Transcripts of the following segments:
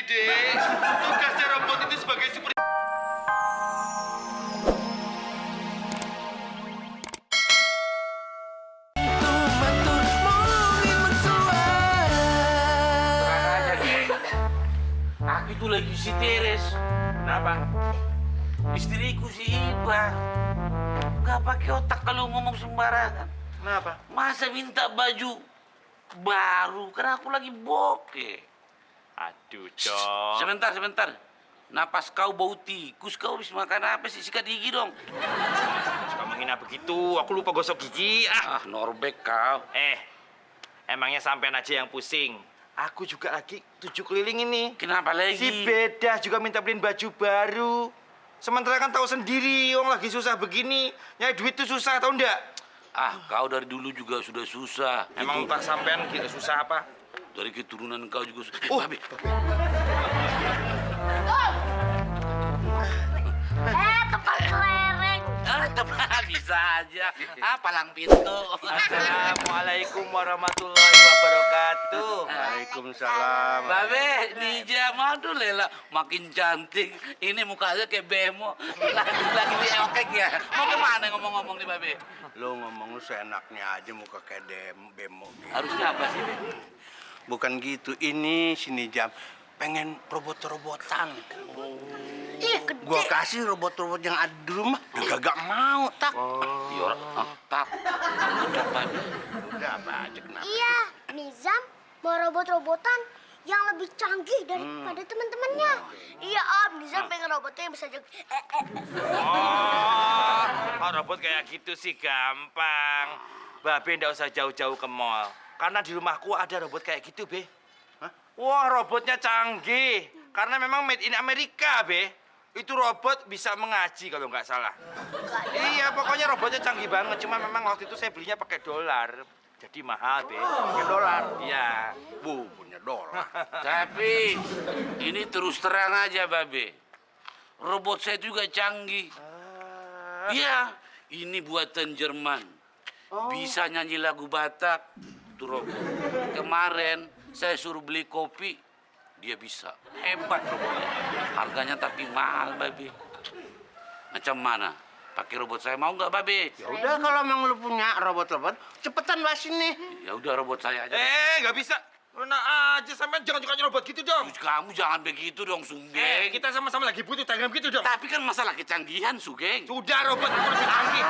Dek. Tugasnya robot itu sebagai super... Aku itu lagi si Teres. Kenapa? Istriku si Iba. Gak pakai otak kalau ngomong sembarangan. Kenapa? Masa minta baju baru? Karena aku lagi bokeh. Aduh, Dok. Sebentar. Napas kau bau tikus, kau habis makan apa sih? Sikat gigi dong. Suka menghina begitu, aku lupa gosok gigi. Norbek kau. Emangnya sampean aja yang pusing. Aku juga lagi 7 keliling ini. Kenapa lagi? Si Bedah juga minta beliin baju baru. Sementara kan tahu sendiri, orang lagi susah begini. Nyari duit tuh susah, tahu ndak? Kau dari dulu juga sudah susah. Emang Itu, tak sampean gitu susah apa? dari keturunan kau juga susah. Babe. Tempat kelereng. Tepat bisa aja. Palang pintu. Assalamualaikum warahmatullahi wabarakatuh. Waalaikumsalam. Babe, Nija madu lela makin cantik. Ini mukanya kayak bemo. Lagi diokek ya. Mau kemana ngomong-ngomong nih, Babe? Lo ngomong lu seenaknya aja muka kayak bemo gitu. Harusnya apa sih, Be? Bukan gitu, ini sini jam pengen robot-robotan. Iya, gede. Gua kasih robot-robot yang ada di rumah, dia gak mau, tak. Iya, tak. Udah, Babe. Udah apa aja kenapa? Iya, Nizam mau robot-robotan yang lebih canggih daripada teman-temannya. Iya, Om. Nizam pengen robotnya yang bisa jaga. Oh, robot kayak gitu sih gampang. Babe ndak usah jauh-jauh ke mall. Karena di rumahku ada robot kayak gitu, Be. Hah? Wah, robotnya canggih. Karena memang made in Amerika, Be. Itu robot bisa mengaji kalau nggak salah. Iya, pokoknya robotnya canggih banget. Cuma memang waktu itu saya belinya pakai dolar. Jadi mahal, Be. Pakai dolar. Iya. Punya dolar. Tapi ini terus terang aja, Babe. Robot saya juga canggih. Iya, ini buatan Jerman. Bisa nyanyi lagu Batak. Tuh robot. Kemarin saya suruh beli kopi, dia bisa. Hebat robotnya. Harganya tapi mahal, Babe. Macam mana? Pakai robot saya mau nggak, Babe? Ya udah kalau memang lu punya robot-robot, cepetan bahas sini. Ya udah robot saya aja. Nggak bisa. Enak aja, sampean jangan robot gitu dong. Kamu jangan begitu dong, Sugeng. Kita sama-sama lagi butuh tangan gitu dong. Tapi kan masalah kecanggihan, Sugeng. Sudah, robot itu lebih canggih.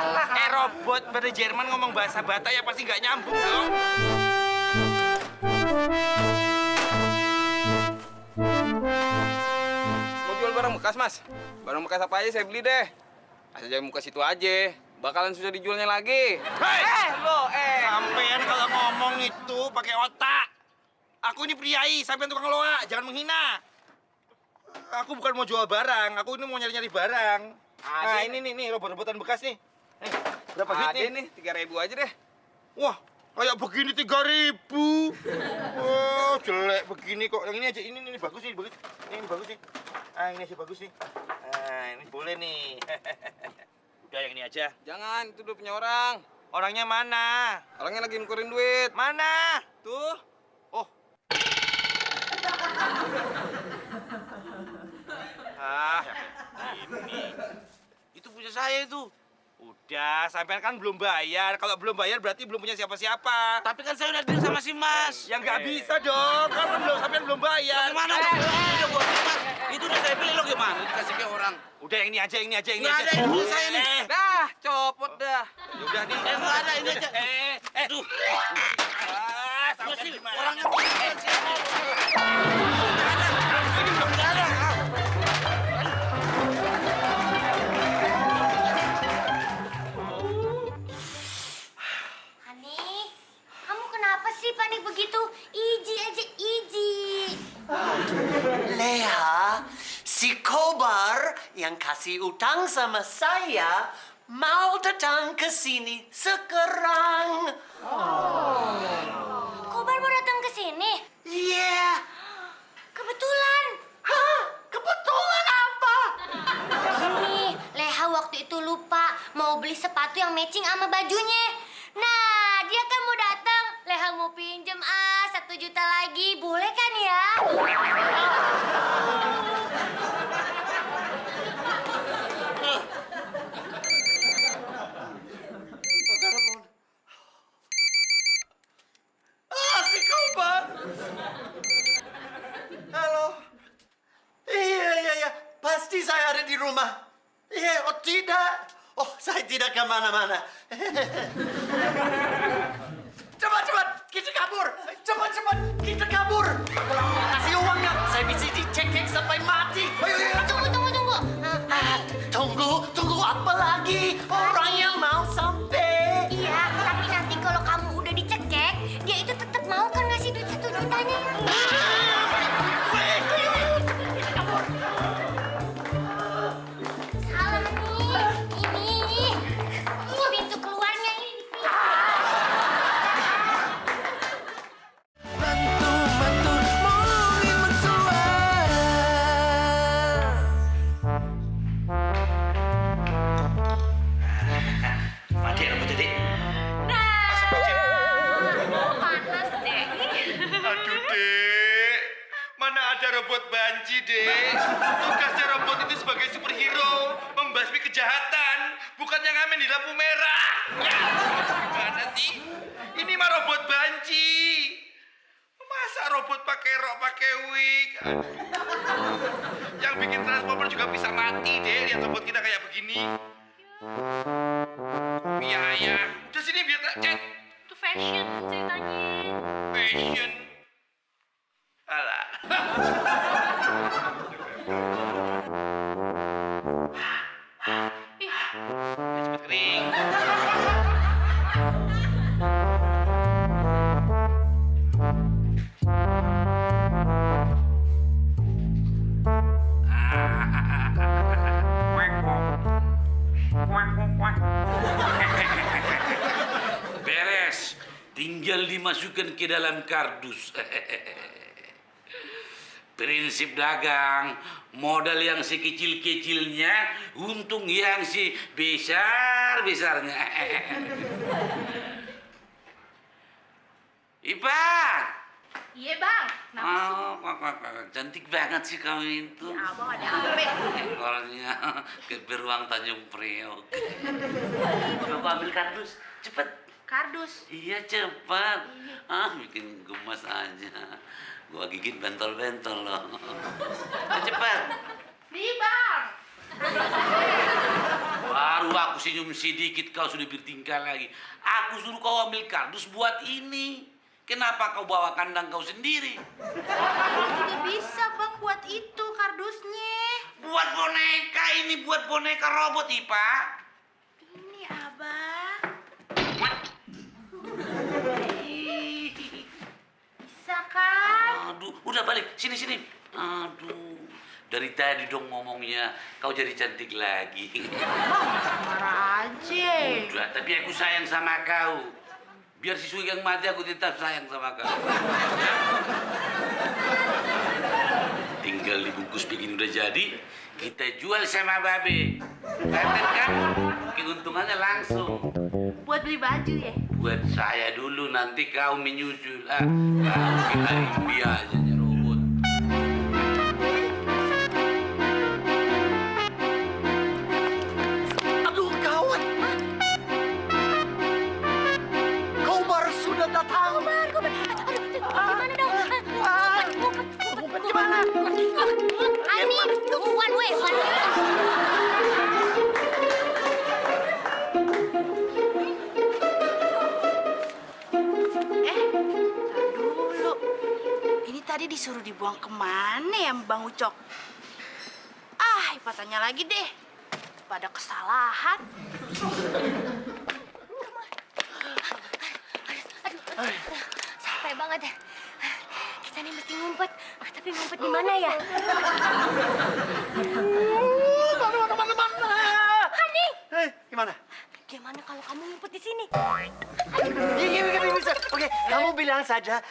Robot dari Jerman ngomong bahasa Batak ya pasti nggak nyambung dong. Mau jual barang bekas, Mas? Barang bekas apa aja saya beli deh. Asal jangan muka situ aja. Bakalan susah dijualnya lagi. Hei! Sampean kalau ngomong itu pakai otak. Aku ini priai, sampean tukang loa, jangan menghina. Aku bukan mau jual barang, aku ini mau nyari-nyari barang. Nah, ini nih robot-robotan bekas nih. Berapa Ada duit nih, 3.000 aja deh. Wah, kayak begini 3.000. Wah, jelek begini kok. Yang ini aja, ini bagus nih, bagus. Ini bagus nih. Ini aja bagus nih. Ini boleh nih. Udah yang ini aja. Jangan, itu udah punya orang. Orangnya mana? Orangnya lagi nukerin duit. Mana? Tuh. Oh. Ini. Itu punya saya itu. Udah, sampean kan belum bayar. Kalau belum bayar berarti belum punya siapa-siapa. Tapi kan saya udah deal sama si Mas. Ya nggak bisa dong, kan sampean belum bayar. Gimana? Udah buat si Mas. Itu udah saya beli lo gimana? Dikasih ke orang. Udah yang ini aja, ini aja, ini Nggak aja. ada yang punya saya nih. Dah, copot dah. Ya udah nih. Nggak ada, ini aja. Aduh. Sampean Sih, gimana? orangnya punya siapa? Nggak ada. Hani, kamu kenapa sih panik begitu? Iji aja, iji. Leha, si Kobar yang kasih utang sama saya mau datang ke sini sekarang. Kobar mau datang ke sini? Iya. Kebetulan. Hah? Kebetulan apa? Gini, Leha waktu itu lupa mau beli sepatu yang matching sama bajunya. Nah, dia kan mau datang. Leha mau pinjem 1 1 juta lagi, boleh kan ya? Telepon. Si Kobar. Halo. Iya. Pasti saya ada di rumah. Iya, oh tidak. Oh, saya tidak kemana-mana. Cepat, kita kabur. Cepat, kita kabur. Kasih uangnya, saya bisa dicekek sampai mati. Ayo. Tunggu apa lagi? Orang yang mau sampai. Iya, tapi nanti kalau kamu udah dicekek, dia itu tetap mau kan ngasih duit 1 jutanya. Salah nih, ini pintu keluarnya ini. Mati rambut Dek. Panas deh. Aduh, Dek. Mana ada robot banci, Dek. Tugasnya robot itu sebagai superhero, membasmi kejahatan, bukan yang ngamen di lampu merah. Ya, gimana sih? Ini mah robot banci. Masa robot pakai rok, pakai wig? Aduh. Yang bikin Transformer juga bisa mati, Dek. Lihat robot kita kayak begini. Biaya. Udah sini biar tak chat. Itu fashion ceritanya. Fashion. Alah. Cepet kering. Beres. Tinggal dimasukkan ke dalam kardus. Prinsip dagang, modal yang sekecil-kecilnya, untung yang sebesar-besarnya. Ipa! Iya bang, Oh, cantik banget sih kamu itu. abang ada apa? Ekornya ke beruang Tanjung Priok. Coba aku ambil kardus, cepet. Kardus. Iya cepat. Bikin gemas aja. Gua gigit bentol-bentol loh. Cepat. Nih bang. Baru aku senyum sedikit kau sudah bertingkah lagi. Aku suruh kau ambil kardus buat ini. Kenapa kau bawa kandang kau sendiri? Tidak bisa bang buat itu kardusnya. Buat boneka ini, buat boneka robot, Ipa. Ini abang. Bisa kan? Aduh, udah balik. Sini. Aduh, dari tadi dong ngomongnya. Kau jadi cantik lagi. Marah aja. Udah, tapi aku sayang sama kau. Biar si Sugeng mati, aku tetap sayang sama kau. Tinggal dibungkus begini udah jadi, kita jual sama Babe. Kelihatan kan? Keuntungannya langsung. Buat beli baju ya? Buat saya dulu, nanti kau menyusul. Kau kita impi aja nih robot. Aduh, gawat. Kobar sudah datang. Kobar. Aduh, gimana dong? Ngumpet gimana? Ani, tunggu one way. Tar dulu. Ini tadi disuruh dibuang kemana ya Bang Ucok? Ipa tanya lagi deh. Pada kesalahan. Aduh, capek banget ya. Kita nih mesti ngumpet. Tapi ngumpet di mana ya? Mana? Hani, Gimana? gimana kalau kamu ngumpet di sini? Iya, bisa. Oke, kamu bilang saja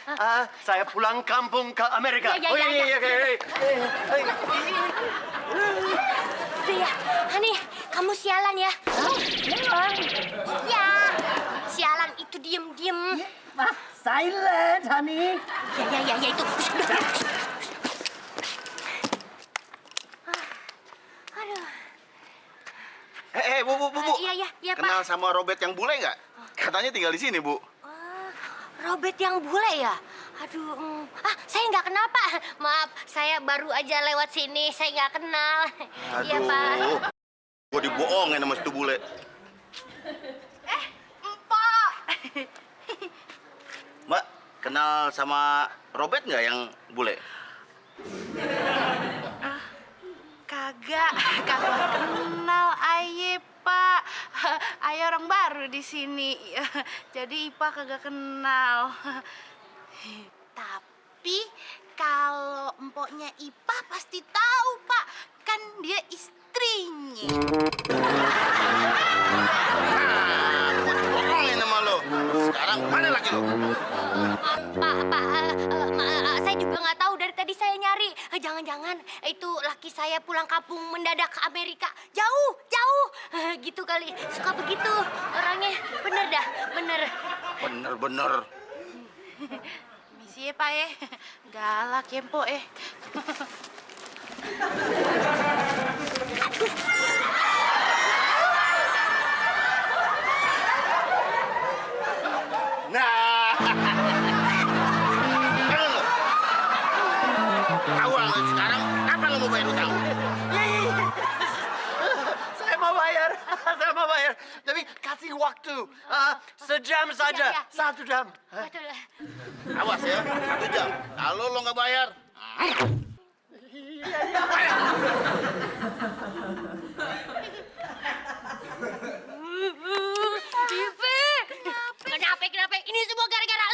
saya pulang kampung ke Amerika. Ya. Iya, Hani, kamu sialan ya. Sialan? Ya, sialan itu diem-diem. silent, honey. Ya itu. Udah. Aduh. Bu. Iya, Pak. Kenal sama Robert yang bule nggak? Katanya tinggal di sini, Bu. Robert yang bule ya? Aduh, saya nggak kenal, Pak. Maaf, saya baru aja lewat sini, saya nggak kenal. Iya, Pak. Gue dibohongin sama situ bule. Empok. Mbak, kenal sama Robert nggak yang bule? Kagak kenal aye, Pak. Aye orang baru di sini. Jadi Ipa kagak kenal. Tapi kalau empoknya Ipa pasti tahu, Pak. Kan dia istrinya. Gue dibohongin sama lo. Sekarang mana lagi lo? Pak, saya juga nggak tahu dari tadi saya nyari. Jangan-jangan itu laki saya pulang kampung mendadak ke Amerika. Jauh. Gitu kali. Suka begitu orangnya. Bener dah, bener. Bener-bener. Misi ya, Pak ya. Galak ya, Empok ya. Nah. Tahu lah lo sekarang. Kapan lo mau bayar utang? Saya mau bayar. Tapi kasih waktu. Sejam saja. Ya. 1 jam. Betul. Awas ya, 1 jam. Kalau lo nggak bayar, Kenapa? Ini semua gara-gara